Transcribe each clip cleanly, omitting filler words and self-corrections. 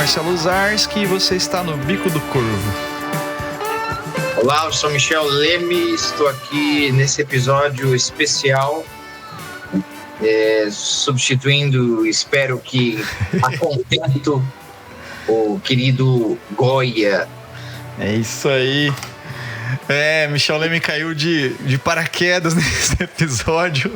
Marcelo Zarski e você está no Bico do Corvo. Olá, eu sou Michel Leme, estou aqui nesse episódio especial, substituindo, espero que a contento, o querido Goya. É isso aí. Michel Leme caiu de paraquedas nesse episódio,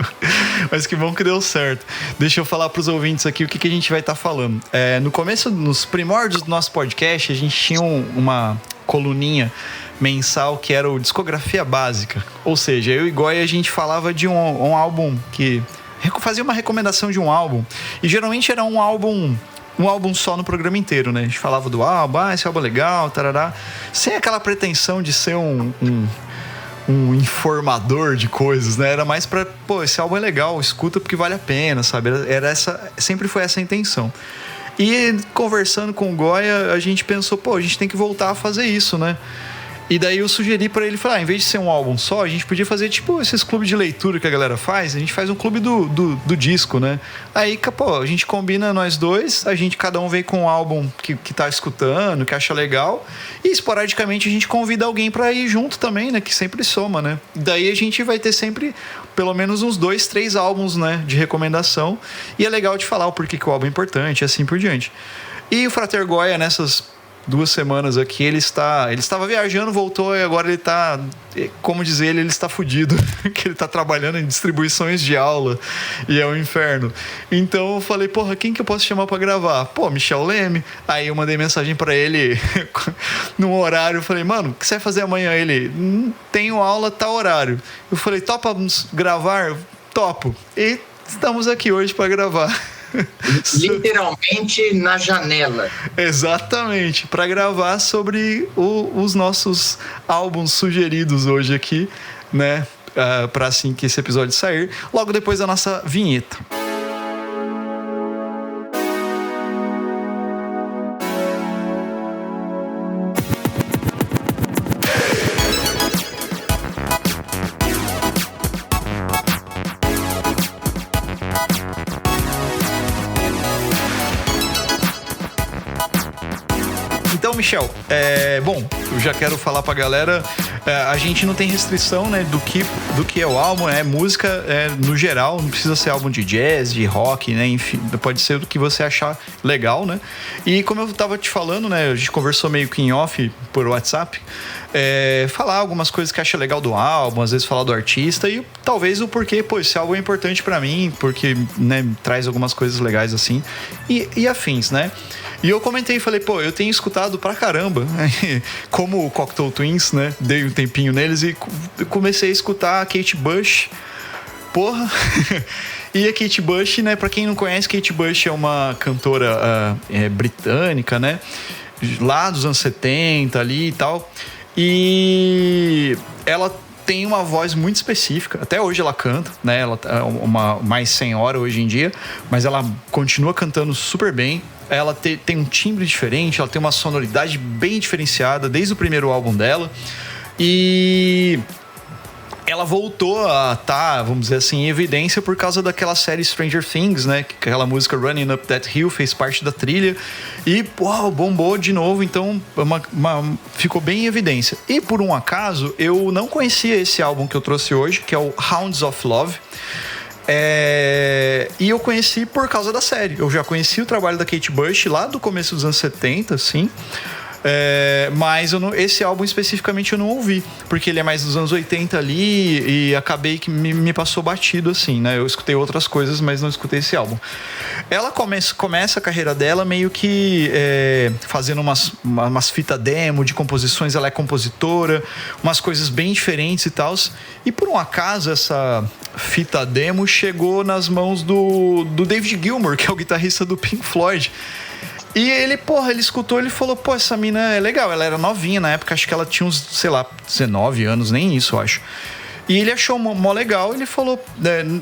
mas que bom que deu certo. Deixa eu falar para os ouvintes aqui o que a gente vai estar falando. No começo, nos primórdios do nosso podcast, a gente tinha uma coluninha mensal que era o Discografia Básica. Ou seja, eu e Goya a gente falava de um álbum que... fazia uma recomendação de um álbum. E geralmente era um álbum só no programa inteiro, né? A gente falava do álbum, esse álbum é legal, tarará. Sem aquela pretensão de ser um informador de coisas, né? Era mais pra, esse álbum é legal, escuta porque vale a pena, sabe? Sempre foi essa a intenção. E conversando com o Goya, a gente pensou, a gente tem que voltar a fazer isso, né? E daí eu sugeri pra ele, em vez de ser um álbum só, a gente podia fazer tipo esses clubes de leitura que a galera faz, a gente faz um clube do disco, né? Aí, a gente combina nós dois, cada um vem com um álbum que tá escutando, que acha legal, e esporadicamente a gente convida alguém pra ir junto também, né? Que sempre soma, né? Daí a gente vai ter sempre pelo menos uns 2, 3 álbuns, né? De recomendação, e é legal de falar o porquê que o álbum é importante e assim por diante. E o Frater Goya, nessas 2 semanas aqui, ele estava viajando, voltou e agora ele está, como diz ele está fudido, que ele está trabalhando em distribuições de aula e é um inferno. Então eu falei, quem que eu posso chamar para gravar? Michel Leme. Aí eu mandei mensagem para ele num horário, eu falei, mano, o que você vai fazer amanhã? Ele, tenho aula, tá horário. Eu falei, topa gravar? Topo. E estamos aqui hoje para gravar. Literalmente na janela. Exatamente, para gravar sobre os nossos álbuns sugeridos hoje aqui, né? Para assim que esse episódio sair, logo depois da nossa vinheta. Então, Michel, eu já quero falar pra galera, a gente não tem restrição, né, do que é o álbum, música no geral, não precisa ser álbum de jazz, de rock, né, enfim, pode ser do que você achar legal, né, e como eu tava te falando, né, a gente conversou meio que em off por WhatsApp, falar algumas coisas que acha legal do álbum, às vezes falar do artista e talvez o porquê, esse álbum é importante pra mim, porque, né, traz algumas coisas legais assim, e afins, né. E eu comentei, falei, eu tenho escutado pra caramba, como o Cocteau Twins, né? Dei um tempinho neles e comecei a escutar a Kate Bush. E a Kate Bush, né? Pra quem não conhece, Kate Bush é uma cantora britânica, né? Lá dos anos 70 ali e tal. E ela tem uma voz muito específica. Até hoje ela canta, né? Ela é uma mais senhora hoje em dia, mas ela continua cantando super bem. Ela tem um timbre diferente, ela tem uma sonoridade bem diferenciada desde o primeiro álbum dela. E ela voltou a estar, vamos dizer assim, em evidência por causa daquela série Stranger Things, né? Que aquela música Running Up That Hill fez parte da trilha. E, bombou de novo, então ficou bem em evidência. E por um acaso, eu não conhecia esse álbum que eu trouxe hoje, que é o Hounds of Love. E eu conheci por causa da série. Eu já conheci o trabalho da Kate Bush lá do começo dos anos 70, assim. Mas esse álbum especificamente eu não ouvi, porque ele é mais dos anos 80 ali e acabei que me passou batido, assim, né? Eu escutei outras coisas, mas não escutei esse álbum. Ela começa a carreira dela meio que fazendo umas fitas demo de composições. Ela é compositora, umas coisas bem diferentes e tal. E por um acaso essa fita demo chegou nas mãos do David Gilmour, que é o guitarrista do Pink Floyd. E ele escutou, ele falou, essa mina é legal. Ela era novinha na época, acho que ela tinha uns, 19 anos, nem isso, eu acho. E ele achou mó legal, ele falou,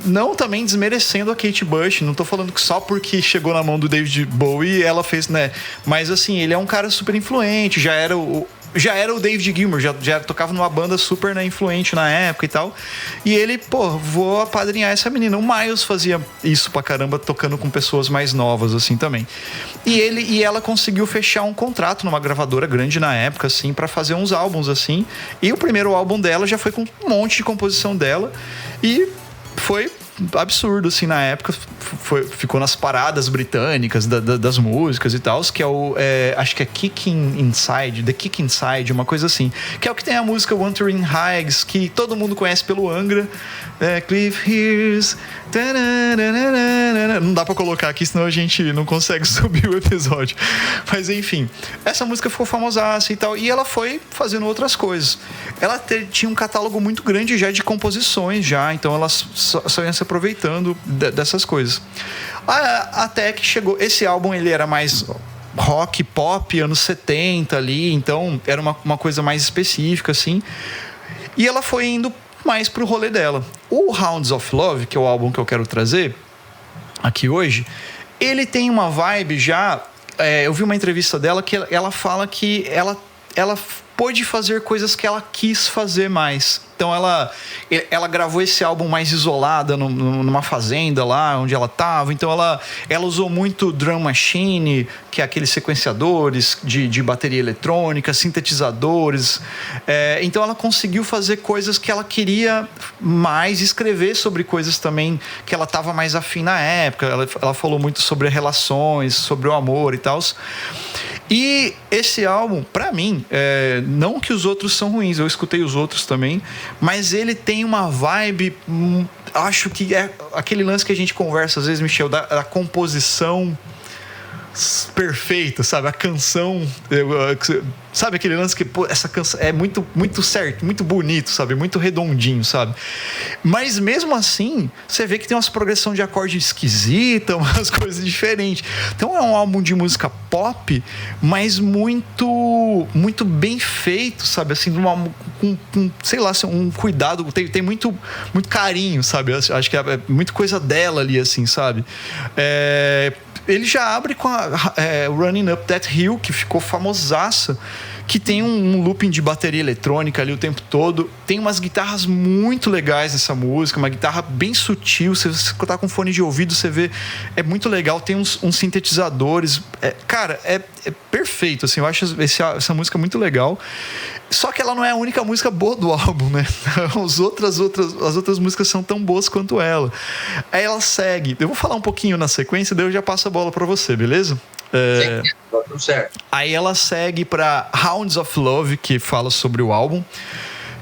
não também desmerecendo a Kate Bush, não tô falando que só porque chegou na mão do David Bowie ela fez, né? Mas assim, ele é um cara super influente, já era já era o David Gilmour, já tocava numa banda super, né, influente na época e tal. E ele, vou apadrinhar essa menina. O Miles fazia isso pra caramba, tocando com pessoas mais novas, assim, também. E ela conseguiu fechar um contrato numa gravadora grande na época, assim, pra fazer uns álbuns, assim. E o primeiro álbum dela já foi com um monte de composição dela. E foi absurdo, assim, na época. Ficou nas paradas britânicas das músicas e tal, que é acho que é Kicking Inside, The Kick Inside, uma coisa assim, que é o que tem a música Wuthering Heights, que todo mundo conhece pelo Angra, Cliff Hears, não dá pra colocar aqui, senão a gente não consegue subir o episódio, mas enfim, essa música ficou famosaça e tal, e ela foi fazendo outras coisas. Ela tinha um catálogo muito grande já de composições já, então ela só ia se aproveitando dessas coisas. Até que chegou esse álbum, ele era mais rock, pop, anos 70 ali, então era uma coisa mais específica, assim, e ela foi indo mais pro rolê dela. O Hounds of Love, que é o álbum que eu quero trazer aqui hoje, ele tem uma vibe já, eu vi uma entrevista dela que ela fala que ela pôde fazer coisas que ela quis fazer mais. Então ela gravou esse álbum mais isolada numa fazenda lá onde ela estava. Então ela usou muito drum machine, que é aqueles sequenciadores de bateria eletrônica, sintetizadores. Então ela conseguiu fazer coisas que ela queria mais, escrever sobre coisas também que ela estava mais afim na época. Ela falou muito sobre relações, sobre o amor e tal. E esse álbum, pra mim, não que os outros são ruins, eu escutei os outros também, mas ele tem uma vibe, acho que é aquele lance que a gente conversa às vezes, Michel, da composição perfeita, sabe? A canção, sabe aquele lance que, essa canção é muito, muito certo, muito bonito, sabe? Muito redondinho, sabe? Mas mesmo assim, você vê que tem umas progressão de acorde esquisita, umas coisas diferentes. Então é um álbum de música pop, mas muito, muito bem feito, sabe? Assim, sei lá, um cuidado, tem muito, muito carinho, sabe? Acho que é muita coisa dela ali, assim, sabe? Ele já abre com Running Up That Hill, que ficou famosaça, que tem um looping de bateria eletrônica ali o tempo todo. Tem umas guitarras muito legais nessa música, uma guitarra bem sutil. Se você tá com fone de ouvido, você vê, é muito legal. Tem uns sintetizadores. Cara, é perfeito, assim. Eu acho essa música muito legal. Só que ela não é a única música boa do álbum, né? As outras músicas são tão boas quanto ela. Aí ela segue. Eu vou falar um pouquinho na sequência, daí eu já passo a bola pra você, beleza? Tá tudo certo. Aí ela segue pra Hounds of Love, que fala sobre o álbum.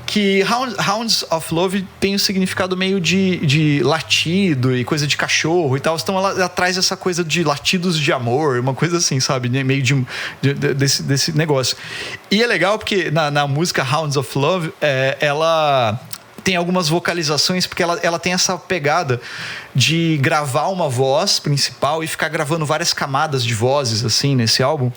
Que Hounds of Love tem um significado meio de latido e coisa de cachorro e tal. Então ela traz essa coisa de latidos de amor, uma coisa assim, sabe? Meio desse negócio. E é legal porque na música Hounds of Love, ela tem algumas vocalizações, porque ela tem essa pegada de gravar uma voz principal e ficar gravando várias camadas de vozes, assim, nesse álbum.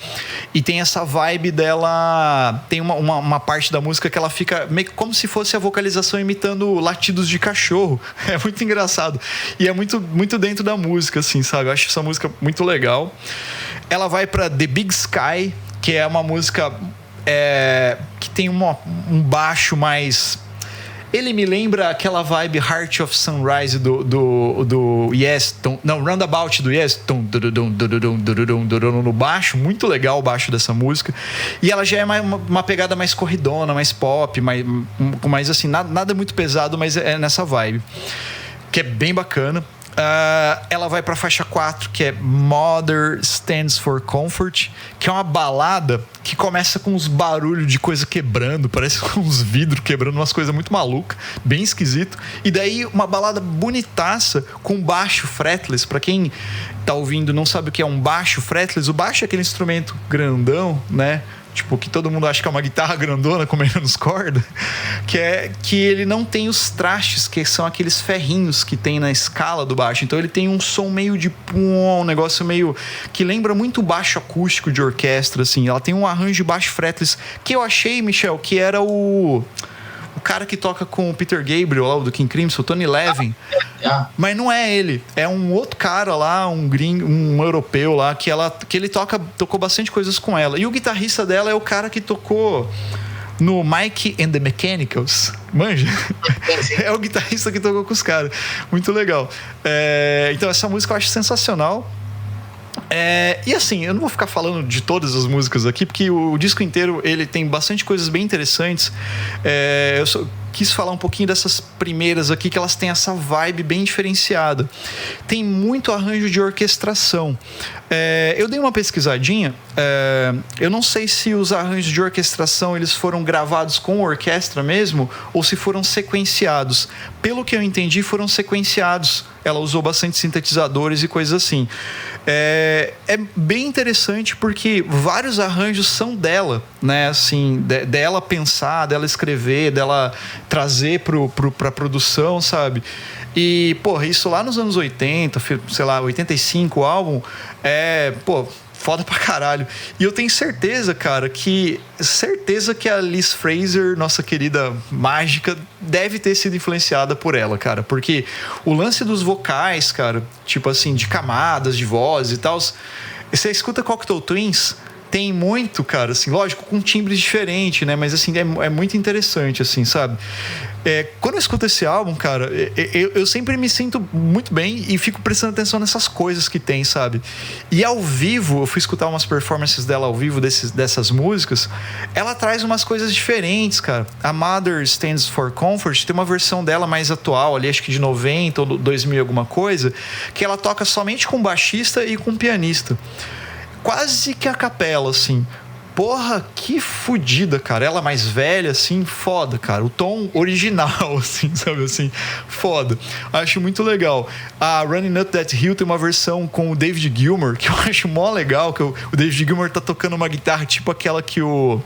E tem essa vibe dela... Tem uma parte da música que ela fica meio como se fosse a vocalização imitando latidos de cachorro. É muito engraçado. E é muito, muito dentro da música, assim, sabe? Eu acho essa música muito legal. Ela vai pra The Big Sky, que é uma música que tem um baixo mais... Ele me lembra aquela vibe Heart of Sunrise do Yes, não, Roundabout do Yes, no baixo, muito legal o baixo dessa música. E ela já é uma pegada mais corridona, mais pop, mais assim, nada muito pesado, mas é nessa vibe, que é bem bacana. Ela vai pra faixa 4, que é Mother Stands for Comfort, que é uma balada que começa com uns barulhos de coisa quebrando, parece uns vidros quebrando, umas coisas muito malucas, bem esquisito. E daí uma balada bonitaça com baixo fretless. Pra quem tá ouvindo não sabe o que é um baixo fretless, o baixo é aquele instrumento grandão, né? Tipo, que todo mundo acha que é uma guitarra grandona com menos corda, que ele não tem os trastes, que são aqueles ferrinhos que tem na escala do baixo. Então ele tem um som meio de um negócio meio que lembra muito baixo acústico de orquestra, assim. Ela tem um arranjo de baixo fretless que eu achei, Michel, que era o cara que toca com o Peter Gabriel lá, do King Crimson, o Tony Levin. Mas não é ele. É um outro cara lá, um gringo, um europeu lá, que ele tocou bastante coisas com ela. E o guitarrista dela é o cara que tocou no Mike and the Mechanicals. Manja? É o guitarrista que tocou com os caras. Muito legal. Então essa música eu acho sensacional. E assim, eu não vou ficar falando de todas as músicas aqui, porque o disco inteiro ele tem bastante coisas bem interessantes. Eu só quis falar um pouquinho dessas primeiras aqui, que elas têm essa vibe bem diferenciada. Tem muito arranjo de orquestração. Eu dei uma pesquisadinha. Eu não sei se os arranjos de orquestração eles foram gravados com orquestra mesmo, ou se foram sequenciados. Pelo que eu entendi, foram sequenciados. Ela usou bastante sintetizadores e coisas assim. É bem interessante porque vários arranjos são dela, né? Assim, dela pensar, dela escrever, dela trazer pra produção, sabe? E, porra, isso lá nos anos 80, sei lá, 85 o álbum, foda pra caralho. E eu tenho certeza, cara, que a Liz Fraser, nossa querida mágica, deve ter sido influenciada por ela, cara. Porque o lance dos vocais, cara, tipo assim, de camadas, de voz e tal, você escuta Cocteau Twins, tem muito, cara, assim, lógico, com timbres diferentes, né? Mas, assim, é muito interessante, assim, sabe? Quando eu escuto esse álbum, cara, eu sempre me sinto muito bem e fico prestando atenção nessas coisas que tem, sabe? E ao vivo, eu fui escutar umas performances dela ao vivo dessas músicas, ela traz umas coisas diferentes, cara. A Mother Stands for Comfort tem uma versão dela mais atual, ali acho que de 90 ou 2000 alguma coisa, que ela toca somente com baixista e com pianista. Quase que a capela, assim. Porra, que fodida, cara. Ela mais velha, assim, foda, cara. O tom original, assim, sabe assim? Foda. Acho muito legal. A Running Up That Hill tem uma versão com o David Gilmour, que eu acho mó legal, que o David Gilmour tá tocando uma guitarra tipo aquela que o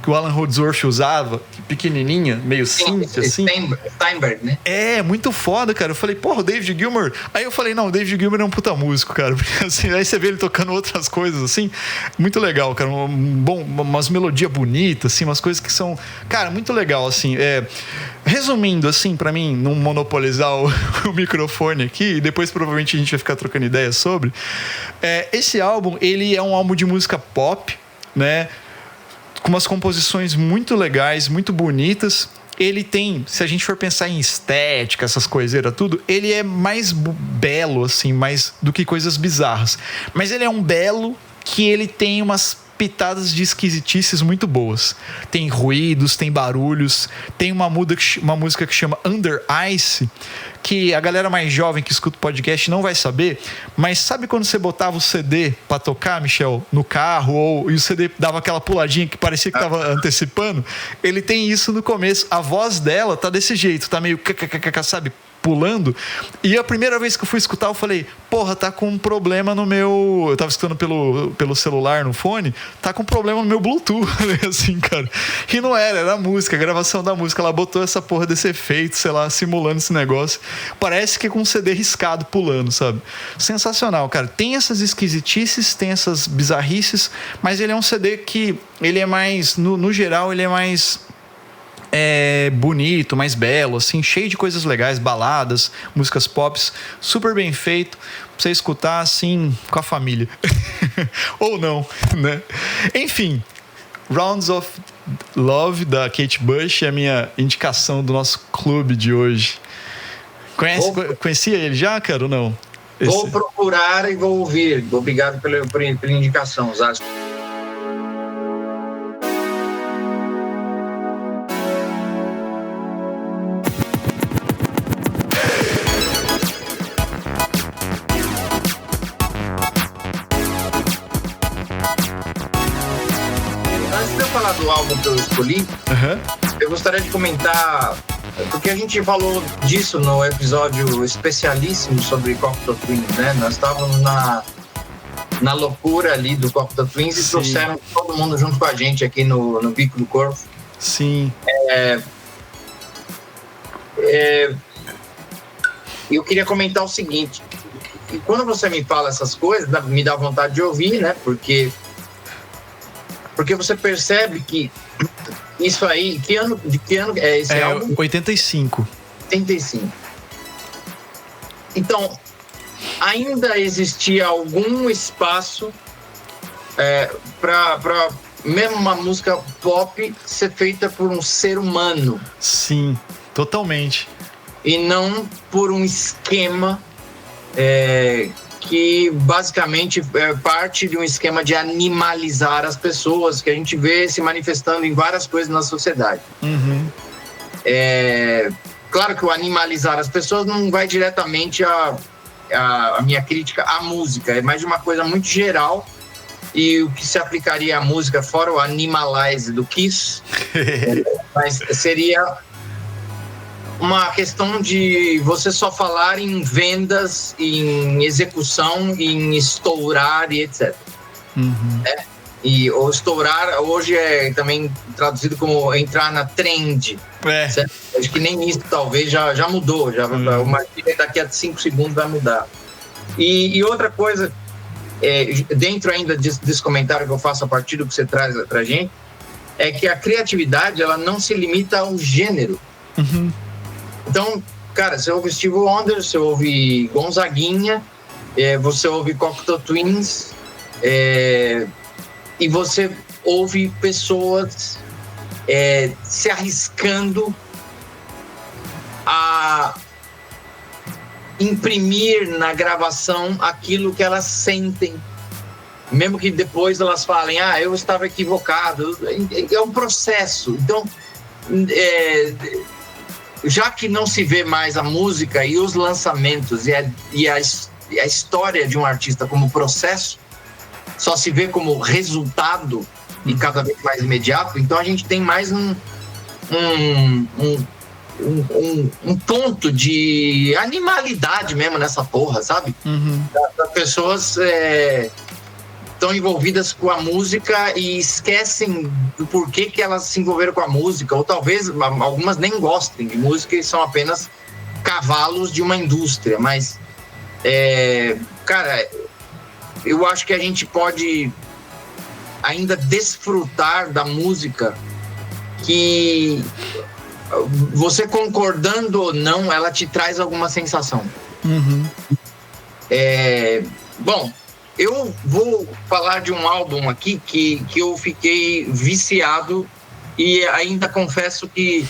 Alan Holdsworth usava, pequenininha, meio synth, assim. Steinberg, né? Muito foda, cara. Eu falei, porra, o David Gilmour... Aí eu falei, não, o David Gilmour é um puta músico, cara. Porque, assim, aí você vê ele tocando outras coisas, assim. Muito legal, cara. Umas melodias bonitas, assim, umas coisas que são... Cara, muito legal, assim. Resumindo, assim, pra mim, não monopolizar o microfone aqui, e depois provavelmente a gente vai ficar trocando ideias sobre. Esse álbum, ele é um álbum de música pop, né? Com umas composições muito legais, muito bonitas. Ele tem, se a gente for pensar em estética, essas coiseiras, tudo, ele é mais belo, assim, mais do que coisas bizarras. Mas ele é um belo que ele tem umas pitadas de esquisitices muito boas. Tem ruídos, tem barulhos, tem uma música que chama Under Ice, que a galera mais jovem que escuta o podcast não vai saber, mas sabe quando você botava o CD pra tocar, Michel, no carro, e o CD dava aquela puladinha que parecia que tava antecipando? Ele tem isso no começo. A voz dela tá desse jeito, tá meio sabe, pulando. E a primeira vez que eu fui escutar, eu falei, porra, tá com um problema no meu... Eu tava escutando pelo celular, no fone, tá com um problema no meu Bluetooth, assim, cara. E não era a música, a gravação da música. Ela botou essa porra desse efeito, sei lá, simulando esse negócio. Parece que é com um CD riscado pulando, sabe? Sensacional, cara. Tem essas esquisitices, tem essas bizarrices, mas ele é um CD que ele é mais, no geral, ele é mais... bonito, mais belo, assim, cheio de coisas legais, baladas, músicas pop, super bem feito, pra você escutar assim com a família. Ou não, né? Enfim, Rounds of Love da Kate Bush é a minha indicação do nosso clube de hoje. Conhecia ele já, cara, ou não? Vou procurar e vou ouvir. Obrigado pela indicação, Zasco. Do álbum que eu escolhi, eu gostaria de comentar, porque a gente falou disso no episódio especialíssimo sobre Cocteau Twins, né? Nós estávamos na loucura ali do Cocteau Twins e trouxeram todo mundo junto com a gente aqui no Bico do Corvo. Sim. Eu queria comentar o seguinte, e quando você me fala essas coisas, me dá vontade de ouvir, né? Porque você percebe que isso aí... De que ano é esse álbum? 85. 85. Então, ainda existia algum espaço para mesmo uma música pop ser feita por um ser humano. Sim, totalmente. E não por um esquema que basicamente é parte de um esquema de animalizar as pessoas, que a gente vê se manifestando em várias coisas na sociedade. Claro que o animalizar as pessoas não vai diretamente a minha crítica à música, é mais de uma coisa muito geral, e o que se aplicaria à música, fora o Animalize do Kiss, mas seria uma questão de você só falar em vendas, em execução, em estourar e etc. E o estourar hoje é também traduzido como entrar na trend. Certo? Acho que nem isso talvez já mudou. Uma daqui a 5 segundos vai mudar. E outra coisa, dentro ainda desse comentário que eu faço a partir do que você traz pra gente, é que a criatividade ela não se limita ao gênero. Então, cara, você ouve Stevie Wonder, você ouve Gonzaguinha, você ouve Cocteau Twins, e você ouve pessoas se arriscando a imprimir na gravação aquilo que elas sentem, mesmo que depois elas falem, eu estava equivocado. É um processo. Então, já que não se vê mais a música e os lançamentos e a história de um artista como processo, só se vê como resultado e cada vez mais imediato, então a gente tem mais um ponto de animalidade mesmo nessa porra, sabe? As pessoas estão envolvidas com a música e esquecem do porquê que elas se envolveram com a música, ou talvez algumas nem gostem de música e são apenas cavalos de uma indústria, mas cara, eu acho que a gente pode ainda desfrutar da música que você concordando ou não, ela te traz alguma sensação. Bom, eu vou falar de um álbum aqui que eu fiquei viciado e ainda confesso que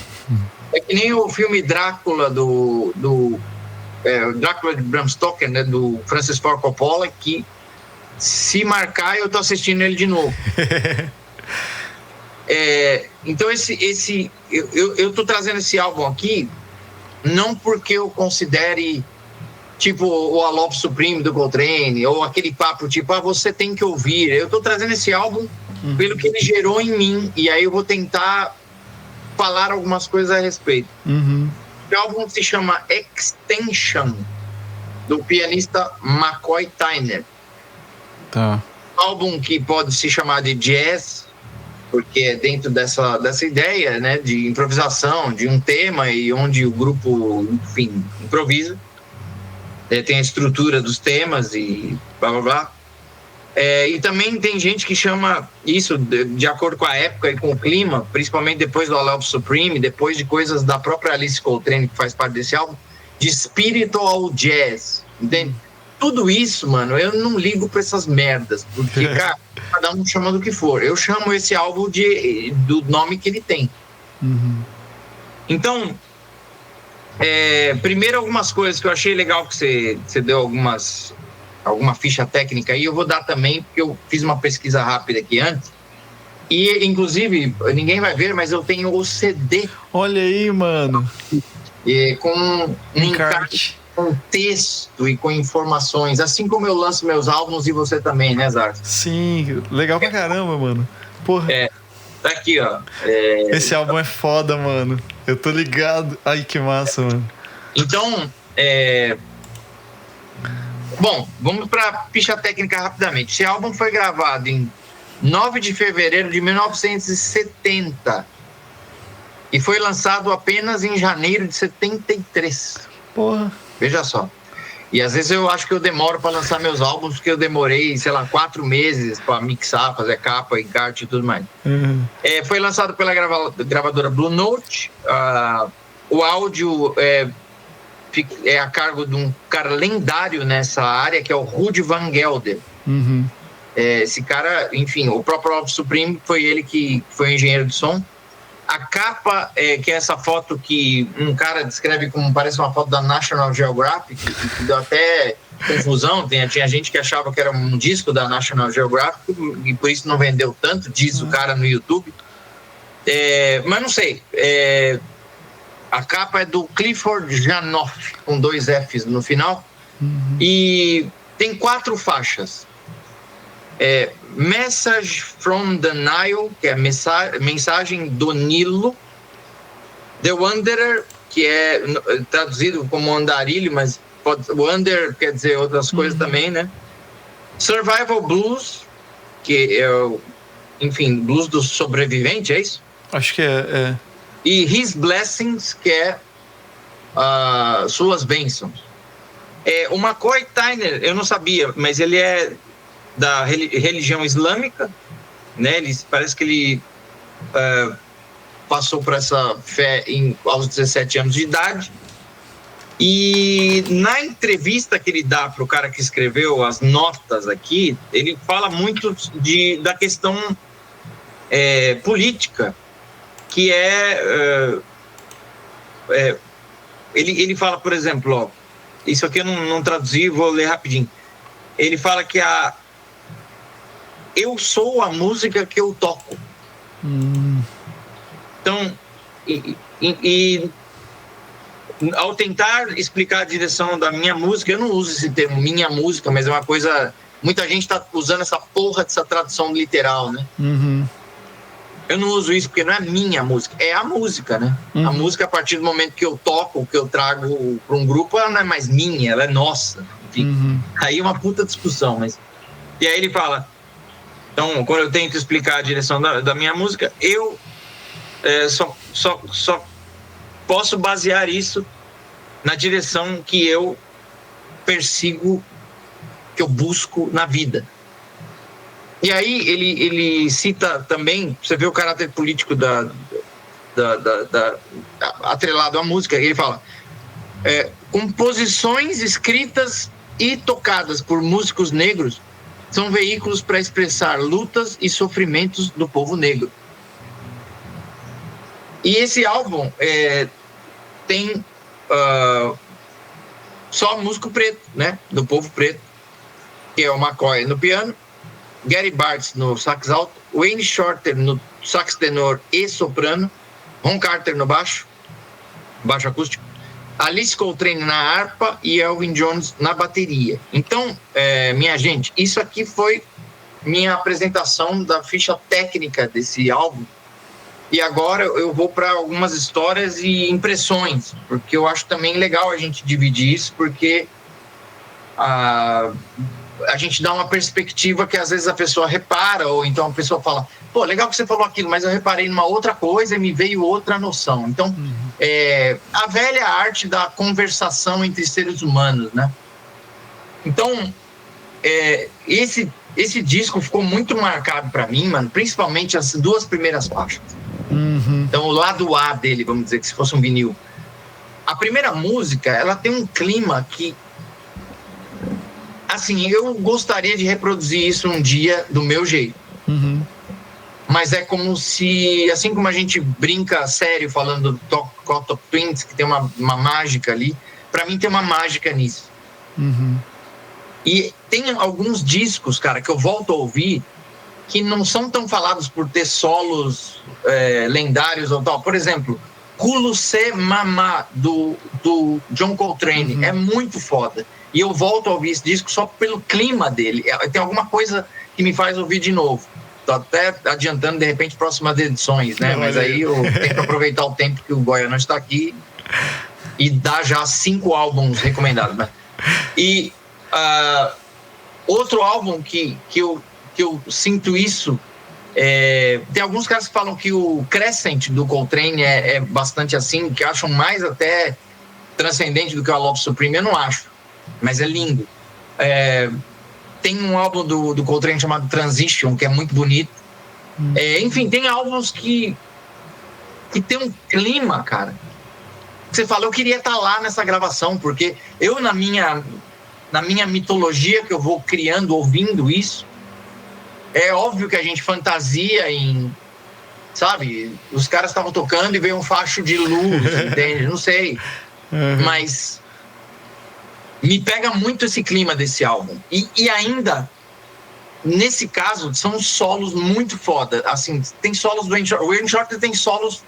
é que nem o filme Drácula Drácula de Bram Stoker, né, do Francis Ford Coppola, que se marcar eu tô assistindo ele de novo. Então eu tô trazendo esse álbum aqui não porque eu considere tipo o A Love Supreme do Coltrane ou aquele papo tipo você tem que ouvir. Eu tô trazendo esse álbum pelo que ele gerou em mim, e aí eu vou tentar falar algumas coisas a respeito. O álbum se chama Extension, do pianista McCoy Tyner. Álbum que pode se chamar de jazz, porque é dentro dessa ideia, né, de improvisação, de um tema e onde o grupo, enfim, improvisa. Tem a estrutura dos temas e blá blá blá. E também tem gente que chama isso, de acordo com a época e com o clima, principalmente depois do A Love Supreme, depois de coisas da própria Alice Coltrane, que faz parte desse álbum, de spiritual jazz, entende? Tudo isso, mano, eu não ligo pra essas merdas, porque, cara, cada um chama do que for. Eu chamo esse álbum do nome que ele tem. Então, primeiro algumas coisas que eu achei legal que você deu alguma ficha técnica aí, eu vou dar também, porque eu fiz uma pesquisa rápida aqui antes. E, inclusive, ninguém vai ver, mas eu tenho o CD. Olha aí, mano. Com um encarte, com texto e com informações, assim como eu lanço meus álbuns e você também, né, Zar? Sim, legal pra caramba, mano. Porra. Tá aqui, ó. Esse álbum é foda, mano. Eu tô ligado. Ai, que massa, mano. Então, bom, vamos pra ficha técnica rapidamente. Esse álbum foi gravado em 9 de fevereiro de 1970 e foi lançado apenas em janeiro de 73. Porra. Veja só. E às vezes eu acho que eu demoro para lançar meus álbuns, porque eu demorei, sei lá, 4 meses para mixar, fazer capa, encarte e tudo mais. Foi lançado pela gravadora Blue Note. O áudio é a cargo de um cara lendário nessa área, que é o Ruud van Gelder. Esse cara, enfim, o próprio Love Supreme foi ele que foi engenheiro de som. A capa, que é essa foto que um cara descreve como parece uma foto da National Geographic, que deu até confusão. Tinha gente que achava que era um disco da National Geographic e por isso não vendeu tanto, diz o cara no YouTube. Mas não sei. A capa é do Clifford Janoff, com 2 Fs no final. E tem 4 faixas. Message from the Nile, que é mensagem do Nilo. The Wanderer, que é traduzido como andarilho, mas Wander quer dizer outras coisas também, né? Survival Blues, que é enfim, blues do sobrevivente, é isso? Acho que é. E His Blessings, que é suas bênçãos. O McCoy Tyner, eu não sabia, mas ele é da religião islâmica, né? Parece que ele passou por essa fé aos 17 anos de idade. E na entrevista que ele dá para o cara que escreveu as notas aqui, ele fala muito da questão política, que ele fala, por exemplo, isso aqui eu não traduzi, vou ler rapidinho. Ele fala que eu sou a música que eu toco. Então, ao tentar explicar a direção da minha música, eu não uso esse termo, minha música, mas é uma coisa... Muita gente está usando essa porra dessa tradução literal, né? Eu não uso isso porque não é minha música, é a música, né? A música, a partir do momento que eu toco, que eu trago para um grupo, ela não é mais minha, ela é nossa. Enfim, aí é uma puta discussão, mas... E aí ele fala... Então, quando eu tento explicar a direção da minha música, eu só posso basear isso na direção que eu persigo, que eu busco na vida. E aí ele cita também, você vê o caráter político atrelado à música, ele fala: composições escritas e tocadas por músicos negros são veículos para expressar lutas e sofrimentos do povo negro. E esse álbum tem só músico preto, né? Do povo preto, que é o McCoy no piano, Gary Bartz no sax alto, Wayne Shorter no sax tenor e soprano, Ron Carter no baixo acústico, Alice Coltrane na harpa e Elvin Jones na bateria. Então, minha gente, isso aqui foi minha apresentação da ficha técnica desse álbum. E agora eu vou para algumas histórias e impressões, porque eu acho também legal a gente dividir isso, porque a gente dá uma perspectiva que às vezes a pessoa repara, ou então a pessoa fala: pô, legal que você falou aquilo, mas eu reparei numa outra coisa e me veio outra noção. Então, a velha arte da conversação entre seres humanos, né? Então, esse disco ficou muito marcado para mim, mano, principalmente as 2 primeiras faixas. Então, o lado A dele, vamos dizer, que se fosse um vinil. A primeira música, ela tem um clima que, assim, eu gostaria de reproduzir isso um dia do meu jeito. Mas é como se, assim como a gente brinca sério falando do Cocteau Twins, que tem uma mágica ali, pra mim tem uma mágica nisso. E tem alguns discos, cara, que eu volto a ouvir, que não são tão falados por ter solos lendários ou tal. Por exemplo, Kulu Se Mama, do John Coltrane, é muito foda. E eu volto a ouvir esse disco só pelo clima dele. Tem alguma coisa que me faz ouvir de novo. Tô até adiantando, de repente, próximas edições, né? Mas aí eu tenho que aproveitar o tempo que o Goya não está aqui e dar já 5 álbuns recomendados, né? E outro álbum que eu sinto isso, tem alguns caras que falam que o Crescent do Coltrane é bastante assim, que acham mais até transcendente do que o Love Supreme. Eu não acho, mas é lindo. Tem um álbum do Coltrane chamado Transition, que é muito bonito. Enfim, tem álbuns que tem um clima, cara, Você fala, eu queria estar lá nessa gravação, porque eu, na minha mitologia que eu vou criando, ouvindo isso, é óbvio que a gente fantasia em, sabe, os caras estavam tocando e veio um facho de luz, entende? Não sei. Mas me pega muito esse clima desse álbum. E ainda, nesse caso, são solos muito foda. Assim, tem solos do Wayne Shorter. O Wayne Shorter tem solos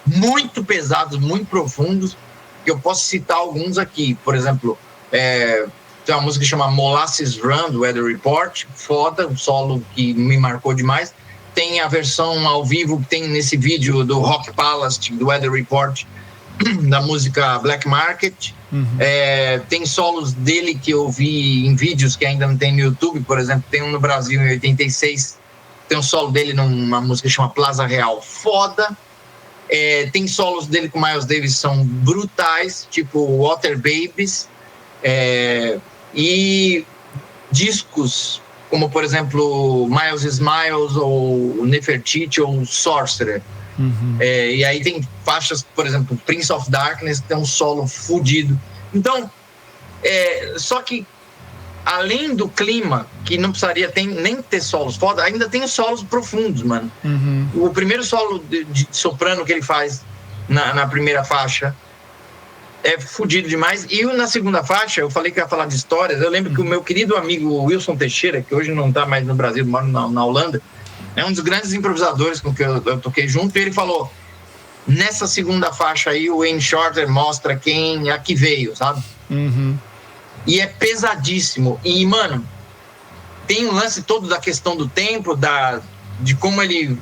muito pesados, muito profundos, que eu posso citar alguns aqui. Por exemplo, tem uma música que chama Molasses Run, do Weather Report, foda, um solo que me marcou demais. Tem a versão ao vivo que tem nesse vídeo do Rock Palace, do Weather Report, da música Black Market. Tem solos dele que eu vi em vídeos que ainda não tem no YouTube, por exemplo, tem um no Brasil em 86, tem um solo dele numa música que chama Plaza Real, foda. Tem solos dele com Miles Davis que são brutais, tipo Water Babies, e discos como, por exemplo, Miles Smiles ou Nefertiti ou Sorcerer. E aí tem faixas, por exemplo, Prince of Darkness, que tem um solo fudido. Então, só que além do clima, que não precisaria nem ter solos foda, ainda tem solos profundos, mano. O primeiro solo de soprano que ele faz na primeira faixa é fudido demais. E na segunda faixa, eu falei que ia falar de histórias. Eu lembro que o meu querido amigo Wilson Teixeira, que hoje não tá mais no Brasil, mora na Holanda, é um dos grandes improvisadores com que eu toquei junto, e ele falou: nessa segunda faixa aí, o Wayne Shorter mostra quem aqui veio, sabe? E é pesadíssimo. E, mano, tem um lance todo da questão do tempo, de como ele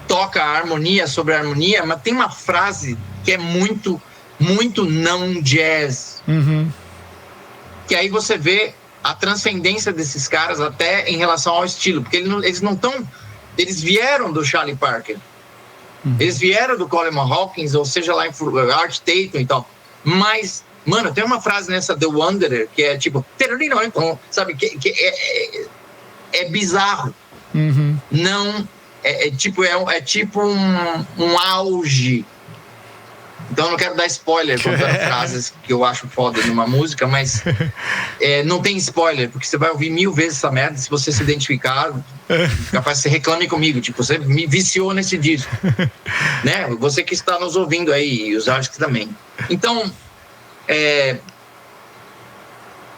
toca a harmonia sobre a harmonia, mas tem uma frase que é muito, muito não jazz. Que aí você vê a transcendência desses caras até em relação ao estilo, porque eles não estão... Eles vieram do Charlie Parker, eles vieram do Coleman Hawkins, ou seja lá em Art Tatum e tal, mas, mano, tem uma frase nessa The Wanderer que é tipo, sabe, que é bizarro. Não, é tipo um auge. Então eu não quero dar spoiler contando frases que eu acho foda numa música, mas não tem spoiler, porque você vai ouvir 1000 vezes essa merda. Se você se identificar, capaz que você reclame comigo, tipo, você me viciou nesse disco, né? Você que está nos ouvindo aí, e os áudios também. Então,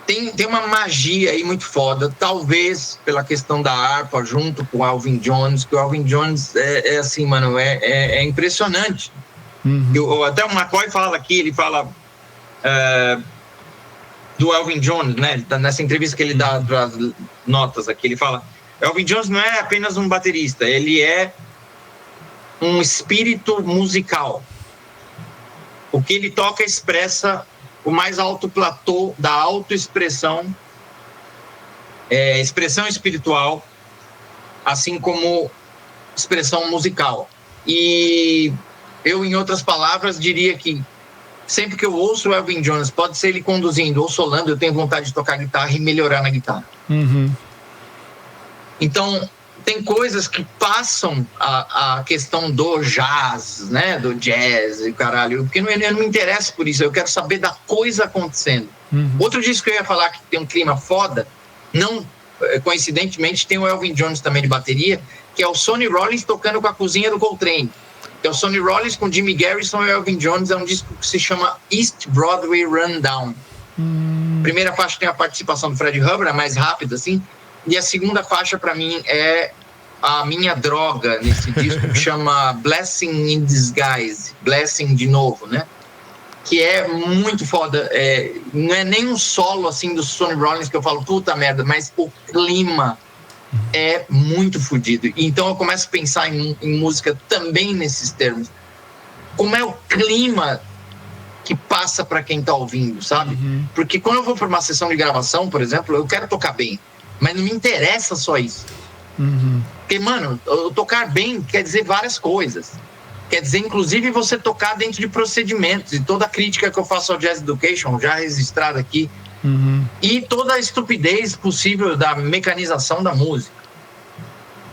tem uma magia aí muito foda, talvez pela questão da harpa junto com o Alvin Jones, que o Alvin Jones é assim, mano, é impressionante. Até o McCoy fala aqui, ele fala do Elvin Jones, né? Ele tá nessa entrevista que ele dá para as notas aqui, ele fala: Elvin Jones não é apenas um baterista, ele é um espírito musical. O que ele toca expressa o mais alto platô da autoexpressão, expressão espiritual, assim como expressão musical. E eu, em outras palavras, diria que sempre que eu ouço o Elvin Jones, pode ser ele conduzindo ou solando, eu tenho vontade de tocar guitarra e melhorar na guitarra. Então, tem coisas que passam a questão do jazz, né? Do jazz e caralho, porque eu não me interesso por isso, eu quero saber da coisa acontecendo. Outro disco que eu ia falar que tem um clima foda, não coincidentemente, tem o Elvin Jones também de bateria, que é o Sonny Rollins tocando com a cozinha do Coltrane. Que é o Sonny Rollins com Jimmy Garrison e o Elvin Jones. É um disco que se chama East Broadway Rundown. Primeira faixa tem a participação do Fred Hubbard, a mais rápida, assim. E a segunda faixa, para mim, é a minha droga nesse disco, que chama Blessing in Disguise. Blessing de novo, né? Que é muito foda. Não é nem um solo, assim, do Sonny Rollins que eu falo, puta merda, mas o clima é muito fodido. Então eu começo a pensar em música também nesses termos. Como é o clima que passa para quem tá ouvindo, sabe? Porque quando eu vou para uma sessão de gravação, por exemplo, eu quero tocar bem, mas não me interessa só isso. Porque, mano, tocar bem quer dizer várias coisas. Quer dizer, inclusive, você tocar dentro de procedimentos. E toda a crítica que eu faço ao Jazz Education, já registrada aqui, e toda a estupidez possível da mecanização da música.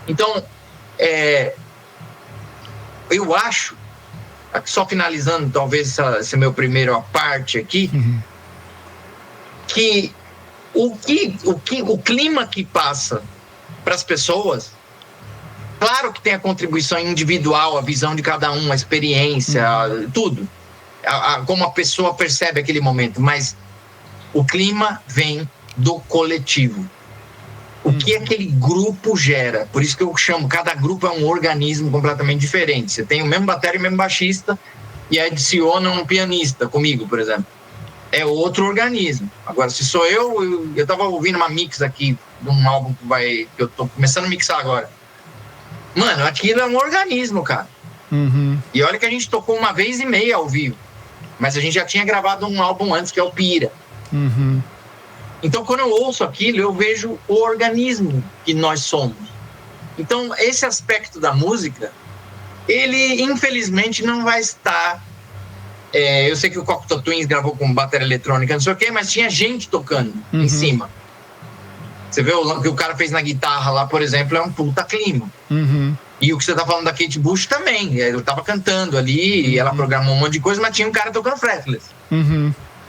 Então, eu acho, só finalizando, talvez esse meu primeiro parte aqui, que o clima que passa para as pessoas, claro que tem a contribuição individual, a visão de cada um, a experiência, tudo, como a pessoa percebe aquele momento, mas o clima vem do coletivo. O que aquele grupo gera. Por isso que eu chamo, cada grupo é um organismo completamente diferente. Você tem o mesmo bateria e o mesmo baixista e adiciona um pianista comigo, por exemplo. É outro organismo. Agora, se sou eu tava ouvindo uma mix aqui de um álbum que eu tô começando a mixar agora. Mano, aquilo é um organismo, cara. E olha que a gente tocou 1 vez e meia ao vivo. Mas a gente já tinha gravado um álbum antes, que é o Pira. Então, quando eu ouço aquilo, eu vejo o organismo que nós somos. Então, esse aspecto da música, ele, infelizmente, não vai estar... eu sei que o Cocteau Twins gravou com bateria eletrônica, não sei o quê, mas tinha gente tocando em cima. Você vê o que o cara fez na guitarra lá, por exemplo, é um puta clima. E o que você tá falando da Kate Bush também. Ele tava cantando ali, e ela programou um monte de coisa, mas tinha um cara tocando fretless.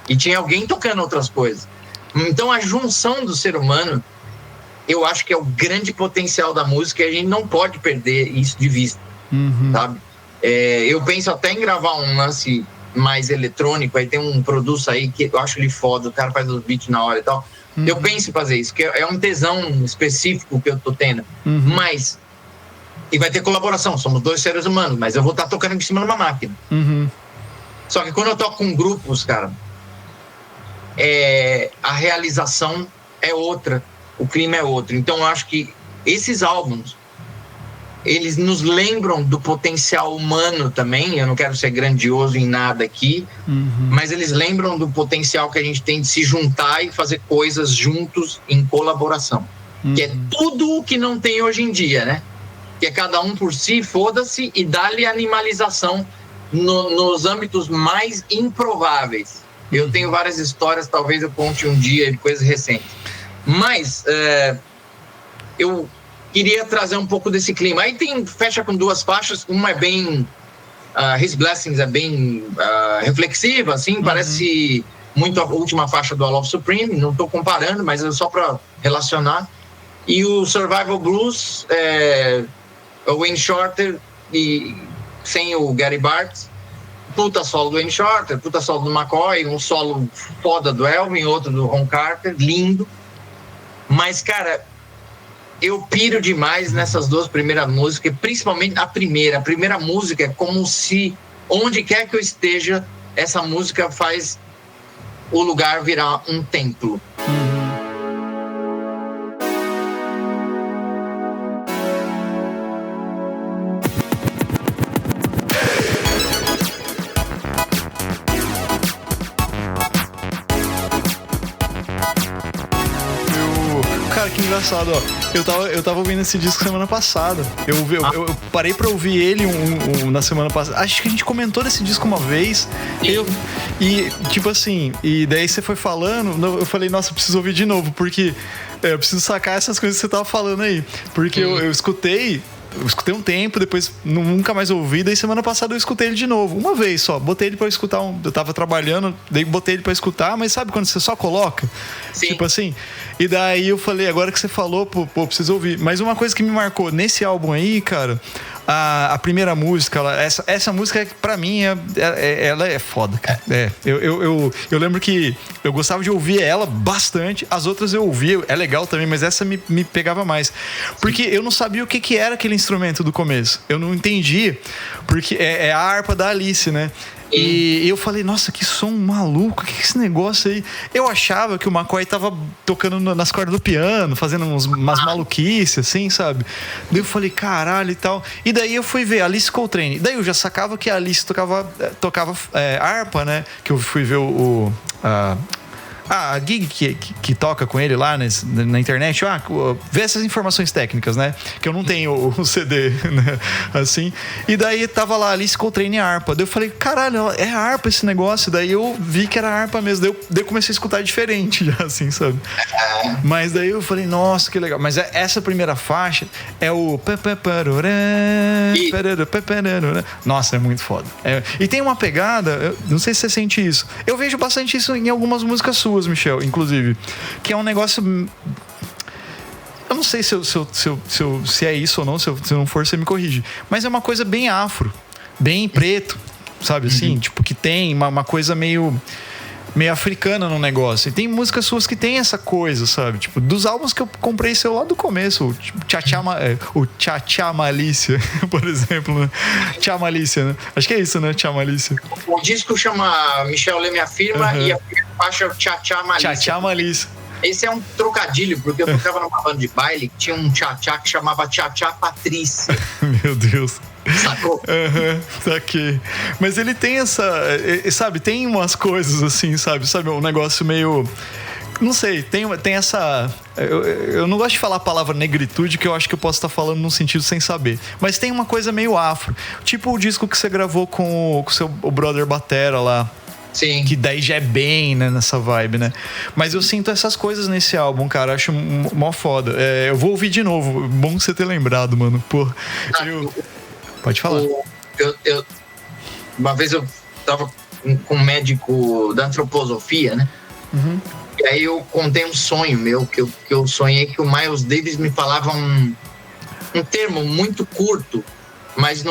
E tinha alguém tocando outras coisas. Então, a junção do ser humano, eu acho que é o grande potencial da música, e a gente não pode perder isso de vista, sabe? Eu penso até em gravar um lance mais eletrônico, aí tem um produto aí que eu acho ele foda, o cara faz os beats na hora e tal. Eu penso em fazer isso, que é um tesão específico que eu tô tendo. Mas, e vai ter colaboração, somos 2 seres humanos, mas eu vou estar tocando em cima de uma máquina. Só que quando eu toco com grupos, cara, a realização é outra, o clima é outro. Então eu acho que esses álbuns, eles nos lembram do potencial humano também. Eu não quero ser grandioso em nada aqui, mas eles lembram do potencial que a gente tem de se juntar e fazer coisas juntos em colaboração, que é tudo o que não tem hoje em dia, né? Que é cada um por si, foda-se, e dá-lhe animalização nos âmbitos mais improváveis. Eu tenho várias histórias, talvez eu conte um dia de coisas recentes. Mas eu queria trazer um pouco desse clima. Aí fecha com 2 faixas, uma é bem... His Blessings é bem reflexiva, assim, parece muito a última faixa do I Love Supreme, não estou comparando, mas é só para relacionar. E o Survival Blues, o Wayne Shorter, e sem o Gary Bartz, puta solo do Wayne Shorter, puta solo do McCoy, um solo foda do Elvin, outro do Ron Carter, lindo. Mas, cara, eu piro demais nessas 2 primeiras músicas, principalmente a primeira música é como se, onde quer que eu esteja, essa música faz o lugar virar um templo. Cara, que engraçado, ó. Eu tava ouvindo esse disco semana passada. Eu parei pra ouvir ele na semana passada. Acho que a gente comentou desse disco uma vez. E tipo assim, e daí você foi falando, eu falei, nossa, eu preciso ouvir de novo, porque eu preciso sacar essas coisas que você tava falando aí. Porque eu escutei um tempo, depois nunca mais ouvi, daí semana passada eu escutei ele de novo, uma vez só, botei ele pra escutar, eu tava trabalhando, daí botei ele pra escutar, mas sabe quando você só coloca? Sim. Tipo assim, e daí eu falei, agora que você falou, pô, preciso ouvir. Mas uma coisa que me marcou nesse álbum aí, cara, a primeira música, essa música pra mim, ela é foda, cara. Eu lembro que eu gostava de ouvir ela bastante, as outras eu ouvia, é legal também, mas essa me pegava mais, porque eu não sabia o que era aquele instrumento do começo, eu não entendi, porque é a harpa da Alice, né? E eu falei, nossa, que som maluco, que é esse negócio aí? Eu achava que o McCoy tava tocando nas cordas do piano, fazendo umas maluquices, assim, sabe? Daí eu falei, caralho e tal. E daí eu fui ver Alice Coltrane. Daí eu já sacava que a Alice tocava harpa, né? Que eu fui ver a gig que toca com ele lá na internet, vê essas informações técnicas, né? Que eu não tenho o CD, né? Assim. E daí tava lá, Alice Coltrane harpa. Daí eu falei, caralho, é harpa esse negócio. Daí eu vi que era harpa mesmo. Daí eu comecei a escutar diferente já, assim, sabe? Mas daí eu falei, nossa, que legal. Mas essa primeira faixa é o... Nossa, é muito foda. E tem uma pegada, não sei se você sente isso. Eu vejo bastante isso em algumas músicas suas, Michel, inclusive. Que é um negócio... Eu não sei se é isso ou não. Se não for, você me corrige. Mas é uma coisa bem afro. Bem preto. Sabe assim? Tipo, que tem uma coisa meio africana no negócio. E tem músicas suas que tem essa coisa, sabe? Tipo, dos álbuns que eu comprei seu lá do começo, o Tchá Malícia, por exemplo, né? Tchá Malícia, né? Acho que é isso, né? Tchá Malícia. O disco chama Michel Lê Me Afirma e a faixa é o Tchá Malícia. Tchá Malícia. Esse é um trocadilho, porque eu tocava numa banda de baile que tinha um tchá-tchá que chamava Tchá Patrícia. Meu Deus. Sacou? Tá aqui. Mas ele tem essa... Sabe, tem umas coisas assim, sabe? Um negócio meio... Não sei, tem essa... Eu não gosto de falar a palavra negritude, que eu acho que eu posso estar falando num sentido sem saber. Mas tem uma coisa meio afro. Tipo o disco que você gravou com o brother Batera lá. Sim. Que daí já é bem, né, nessa vibe, né? Mas eu sinto essas coisas nesse álbum, cara. Acho mó foda. Eu vou ouvir de novo. Bom você ter lembrado, mano. Pô, Pode falar. Uma vez eu tava com um médico da antroposofia, né? Uhum. E aí eu contei um sonho meu, que eu sonhei que o Miles Davis me falava um termo muito curto, mas